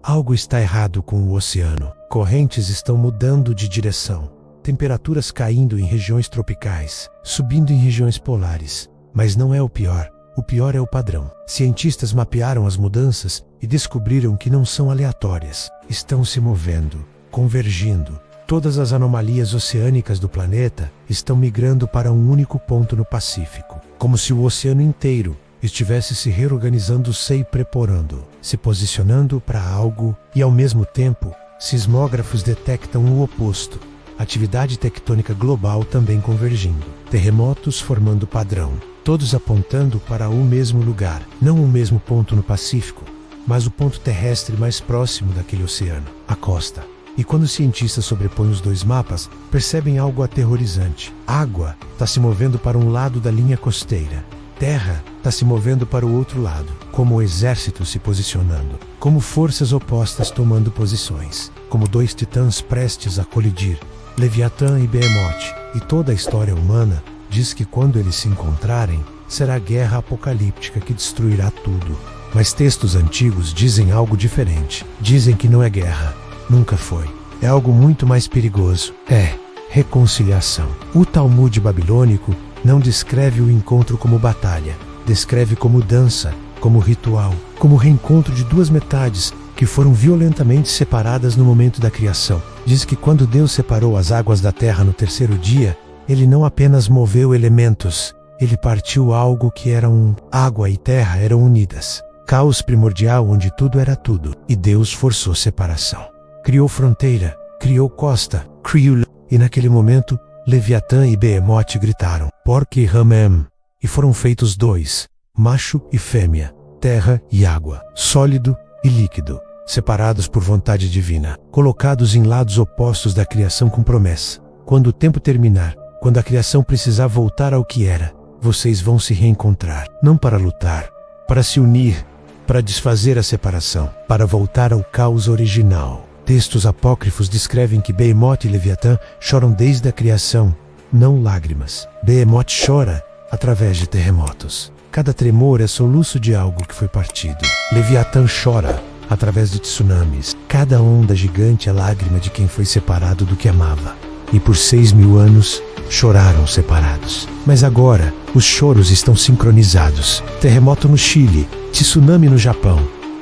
Algo está errado com o oceano. Correntes estão mudando de direção. Temperaturas caindo em regiões tropicais, subindo em regiões polares. Mas não é o pior. O pior é o padrão. Cientistas mapearam as mudanças e descobriram que não são aleatórias. Estão se movendo, convergindo. Todas as anomalias oceânicas do planeta estão migrando para um único ponto no Pacífico. Como se o oceano inteiro estivesse se reorganizando, se preparando, se posicionando para algo, e ao mesmo tempo, sismógrafos detectam o oposto. Atividade tectônica global também convergindo. Terremotos formando padrão. Todos apontando para o mesmo lugar, não o mesmo ponto no Pacífico, mas o ponto terrestre mais próximo daquele oceano, a costa. E quando os cientistas sobrepõem os dois mapas, percebem algo aterrorizante. Água está se movendo para um lado da linha costeira. Terra está se movendo para o outro lado, como o exército se posicionando, como forças opostas tomando posições, como dois titãs prestes a colidir, Leviatã e Behemoth. E toda a história humana diz que quando eles se encontrarem, será a guerra apocalíptica que destruirá tudo. Mas textos antigos dizem algo diferente. Dizem que não é guerra. Nunca foi. É algo muito mais perigoso. É reconciliação. O Talmud babilônico não descreve o encontro como batalha. Descreve como dança, como ritual, como reencontro de duas metades que foram violentamente separadas no momento da criação. Diz que quando Deus separou as águas da terra no terceiro dia, Ele não apenas moveu elementos, Ele partiu algo que era água e terra eram unidas. Caos primordial onde tudo era tudo. E Deus forçou separação. Criou fronteira, criou costa, criou... E naquele momento, Leviatã e Behemoth gritaram, Porque Ramem. E foram feitos dois, macho e fêmea, terra e água, sólido e líquido, separados por vontade divina, colocados em lados opostos da criação com promessa. Quando o tempo terminar, quando a criação precisar voltar ao que era, vocês vão se reencontrar, não para lutar, para se unir, para desfazer a separação, para voltar ao caos original. Textos apócrifos descrevem que Behemoth e Leviatã choram desde a criação, não lágrimas. Behemoth chora através de terremotos. Cada tremor é soluço de algo que foi partido. Leviatã chora através de tsunamis. Cada onda gigante é lágrima de quem foi separado do que amava. E por 6.000 anos, choraram separados. Mas agora, os choros estão sincronizados. Terremoto no Chile, tsunami no Japão,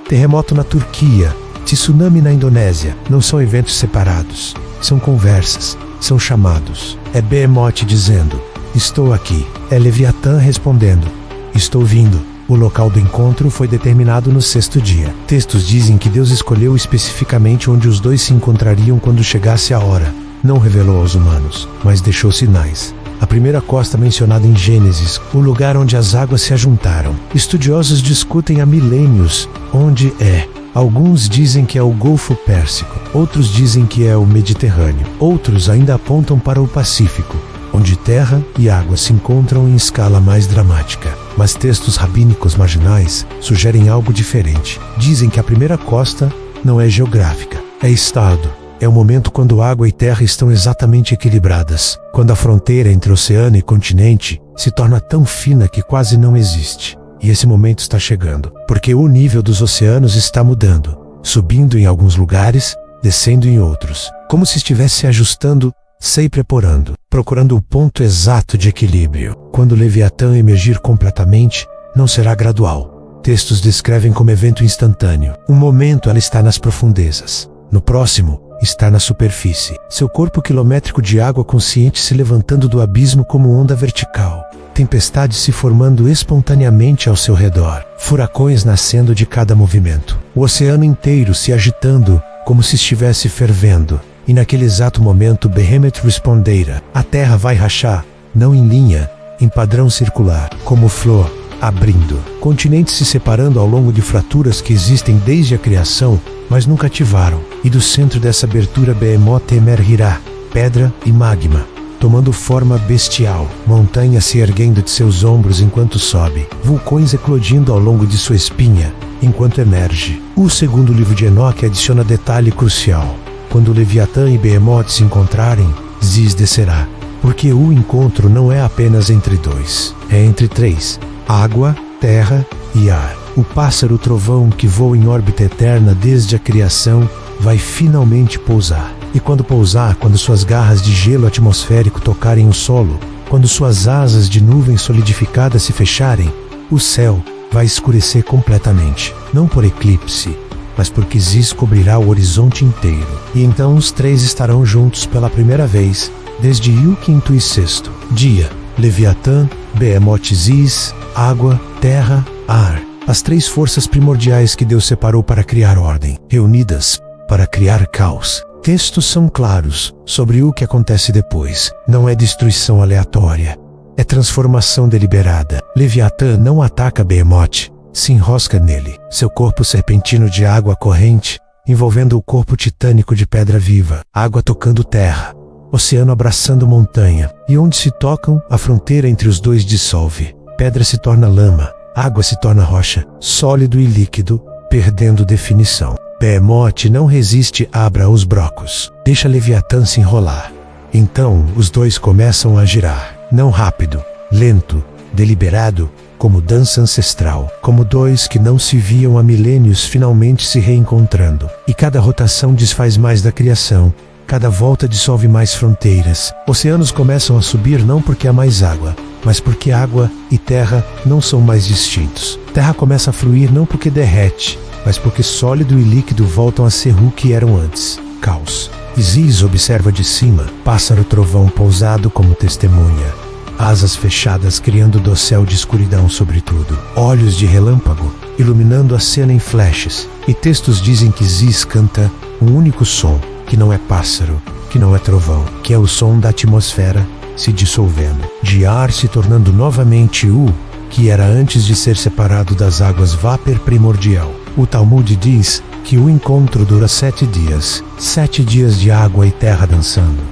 terremoto na Turquia, tsunami na Indonésia. Não são eventos separados, são conversas, são chamados. É Behemoth dizendo, estou aqui. É Leviatã respondendo, estou vindo. O local do encontro foi determinado no 6º dia. Textos dizem que Deus escolheu especificamente onde os dois se encontrariam quando chegasse a hora. Não revelou aos humanos, mas deixou sinais. A primeira costa mencionada em Gênesis, o lugar onde as águas se ajuntaram. Estudiosos discutem há milênios onde é. Alguns dizem que é o Golfo Pérsico, outros dizem que é o Mediterrâneo, outros ainda apontam para o Pacífico, onde terra e água se encontram em escala mais dramática. Mas textos rabínicos marginais sugerem algo diferente. Dizem que a primeira costa não é geográfica, é estado. É o momento quando água e terra estão exatamente equilibradas, quando a fronteira entre oceano e continente se torna tão fina que quase não existe. E esse momento está chegando, porque o nível dos oceanos está mudando, subindo em alguns lugares, descendo em outros, como se estivesse se ajustando, se preparando, procurando o ponto exato de equilíbrio. Quando Leviatã emergir completamente, não será gradual. Textos descrevem como evento instantâneo. Um momento ela está nas profundezas, no próximo, está na superfície. Seu corpo quilométrico de água consciente se levantando do abismo como onda vertical. Tempestades se formando espontaneamente ao seu redor. Furacões nascendo de cada movimento. O oceano inteiro se agitando como se estivesse fervendo. E naquele exato momento Behemoth responderá. A terra vai rachar, não em linha, em padrão circular, como flor, abrindo. Continentes se separando ao longo de fraturas que existem desde a criação, mas nunca ativaram. E do centro dessa abertura Behemoth emergirá, pedra e magma, tomando forma bestial, montanhas se erguendo de seus ombros enquanto sobe, vulcões eclodindo ao longo de sua espinha, enquanto emerge. O segundo livro de Enoque adiciona detalhe crucial. Quando Leviatã e Behemoth se encontrarem, Ziz descerá, porque o encontro não é apenas entre dois, é entre três, água, terra e ar. O pássaro trovão que voa em órbita eterna desde a criação vai finalmente pousar. E quando pousar, quando suas garras de gelo atmosférico tocarem o solo, quando suas asas de nuvem solidificada se fecharem, o céu vai escurecer completamente. Não por eclipse, mas porque Ziz cobrirá o horizonte inteiro. E então os três estarão juntos pela primeira vez, desde Yu quinto e sexto dia. Leviatã, Behemoth Ziz, água, terra, ar. As três forças primordiais que Deus separou para criar ordem, reunidas para criar caos. Textos são claros sobre o que acontece depois. Não é destruição aleatória, é transformação deliberada. Leviatã não ataca Behemoth, se enrosca nele. Seu corpo serpentino de água corrente, envolvendo o corpo titânico de pedra viva. Água tocando terra, oceano abraçando montanha. E onde se tocam, a fronteira entre os dois dissolve. Pedra se torna lama, água se torna rocha, sólido e líquido, perdendo definição. Behemoth não resiste abra os brocos. Deixa Leviatã se enrolar. Então os dois começam a girar. Não rápido, lento, deliberado, como dança ancestral. Como dois que não se viam há milênios finalmente se reencontrando. E cada rotação desfaz mais da criação. Cada volta dissolve mais fronteiras. Oceanos começam a subir não porque há mais água, mas porque água e terra não são mais distintos. Terra começa a fluir não porque derrete, mas porque sólido e líquido voltam a ser o que eram antes. Caos. Ziz observa de cima, pássaro trovão pousado como testemunha. Asas fechadas criando dossel de escuridão sobre tudo. Olhos de relâmpago, iluminando a cena em flashes. E textos dizem que Ziz canta um único som, que não é pássaro, que não é trovão, que é o som da atmosfera se dissolvendo. De ar se tornando novamente o que era antes de ser separado das águas vapor primordial. O Talmud diz que o encontro dura 7 dias. 7 dias de água e terra dançando.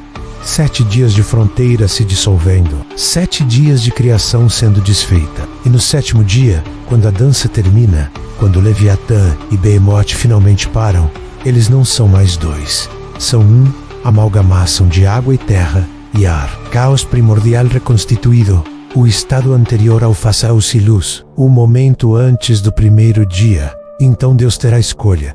7 dias de fronteira se dissolvendo. 7 dias de criação sendo desfeita. E no 7º dia, quando a dança termina, quando Leviatã e Behemoth finalmente param, eles não são mais dois. São um, amalgamação de água e terra e ar. Caos primordial reconstituído. O estado anterior ao Fasaus e luz. O momento antes do primeiro dia. Então Deus terá escolha.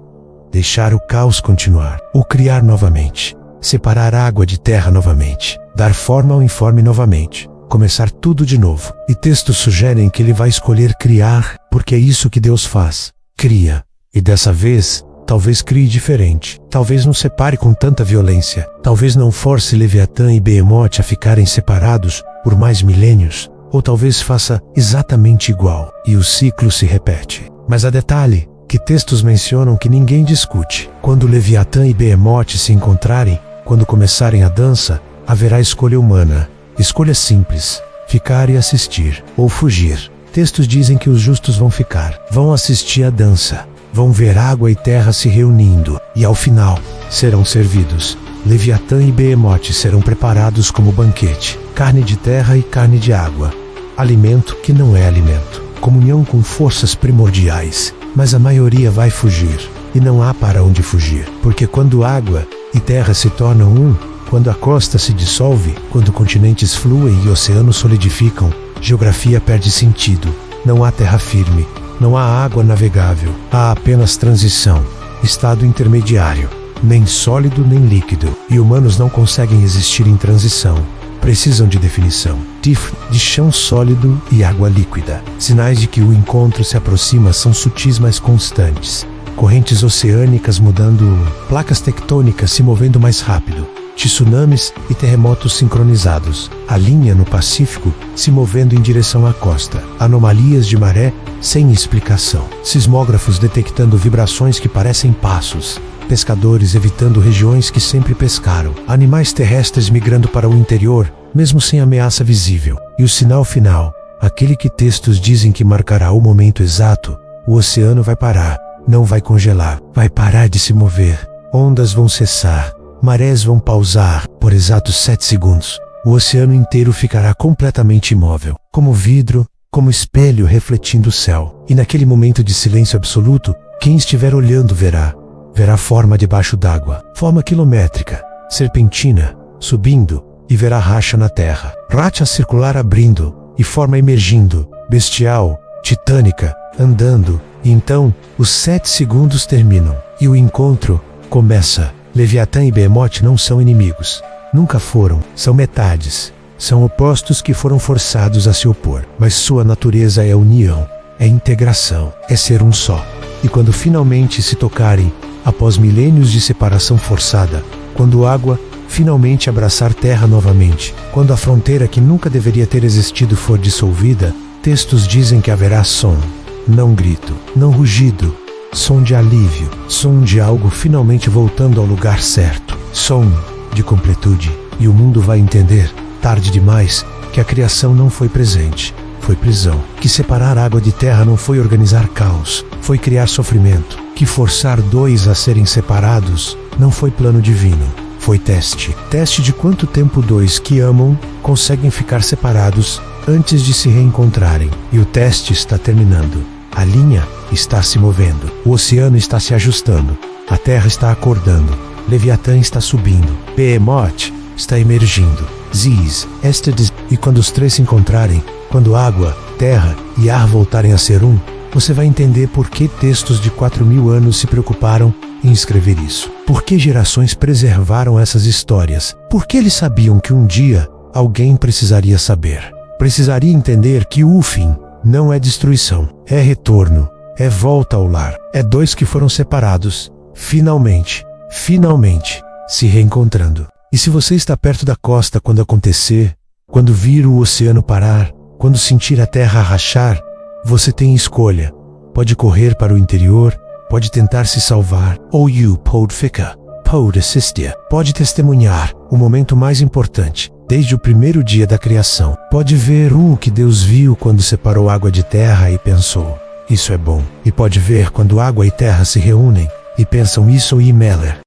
Deixar o caos continuar, ou criar novamente. Separar água de terra novamente. Dar forma ao informe novamente. Começar tudo de novo. E textos sugerem que ele vai escolher criar, porque é isso que Deus faz. Cria. E dessa vez, talvez crie diferente. Talvez não separe com tanta violência. Talvez não force Leviatã e Behemoth a ficarem separados por mais milênios. Ou talvez faça exatamente igual. E o ciclo se repete. Mas há detalhe, que textos mencionam que ninguém discute. Quando Leviatã e Behemoth se encontrarem, quando começarem a dança, haverá escolha humana. Escolha simples, ficar e assistir, ou fugir. Textos dizem que os justos vão ficar, vão assistir a dança, vão ver água e terra se reunindo, e ao final, serão servidos. Leviatã e Behemoth serão preparados como banquete, carne de terra e carne de água. Alimento que não é alimento. Comunhão com forças primordiais, mas a maioria vai fugir, e não há para onde fugir, porque quando água e terra se tornam um, quando a costa se dissolve, quando continentes fluem e oceanos solidificam, geografia perde sentido, não há terra firme, não há água navegável, há apenas transição, estado intermediário, nem sólido nem líquido, e humanos não conseguem existir em transição. Precisam de definição. Tifl, de chão sólido e água líquida. Sinais de que o encontro se aproxima são sutis mas constantes. Correntes oceânicas mudando, placas tectônicas se movendo mais rápido, tsunamis e terremotos sincronizados. A linha no Pacífico se movendo em direção à costa. Anomalias de maré sem explicação. Sismógrafos detectando vibrações que parecem passos. Pescadores evitando regiões que sempre pescaram. Animais terrestres migrando para o interior, mesmo sem ameaça visível. E o sinal final, aquele que textos dizem que marcará o momento exato, o oceano vai parar, não vai congelar, vai parar de se mover. Ondas vão cessar, marés vão pausar por exatos 7 segundos. O oceano inteiro ficará completamente imóvel, como vidro, como espelho refletindo o céu. E naquele momento de silêncio absoluto, quem estiver olhando verá forma debaixo d'água, forma quilométrica, serpentina, subindo, e verá racha na terra, racha circular abrindo, e forma emergindo, bestial, titânica, andando, E então, os 7 segundos terminam. E o encontro começa. Leviatã e Behemoth não são inimigos. Nunca foram. São metades. São opostos que foram forçados a se opor. Mas sua natureza é união. É integração. É ser um só. E quando finalmente se tocarem, após milênios de separação forçada, quando água finalmente abraçar terra novamente, quando a fronteira que nunca deveria ter existido for dissolvida, textos dizem que haverá som, não grito, não rugido, som de alívio, som de algo finalmente voltando ao lugar certo, som de completude, e o mundo vai entender, tarde demais, que a criação não foi presente, foi prisão, que separar água de terra não foi organizar caos, foi criar sofrimento, que forçar dois a serem separados não foi plano divino, foi teste. Teste de quanto tempo dois que amam conseguem ficar separados antes de se reencontrarem. E o teste está terminando. A linha está se movendo. O oceano está se ajustando. A terra está acordando. Leviatã está subindo. Behemoth está emergindo. Ziz, Estes. E quando os três se encontrarem, quando água, terra e ar voltarem a ser um, você vai entender por que textos de 4.000 anos se preocuparam em escrever isso. Por que gerações preservaram essas histórias? Por que eles sabiam que um dia alguém precisaria saber? Precisaria entender que o fim não é destruição, é retorno, é volta ao lar. É dois que foram separados, finalmente se reencontrando. E se você está perto da costa quando acontecer, quando vir o oceano parar, quando sentir a terra rachar, você tem escolha. Pode correr para o interior, pode tentar se salvar, ou pode ficar, pode assistir, pode testemunhar o momento mais importante, desde o primeiro dia da criação. Pode ver o que Deus viu quando separou água de terra e pensou, isso é bom. E pode ver quando água e terra se reúnem e pensam, isso é Meller.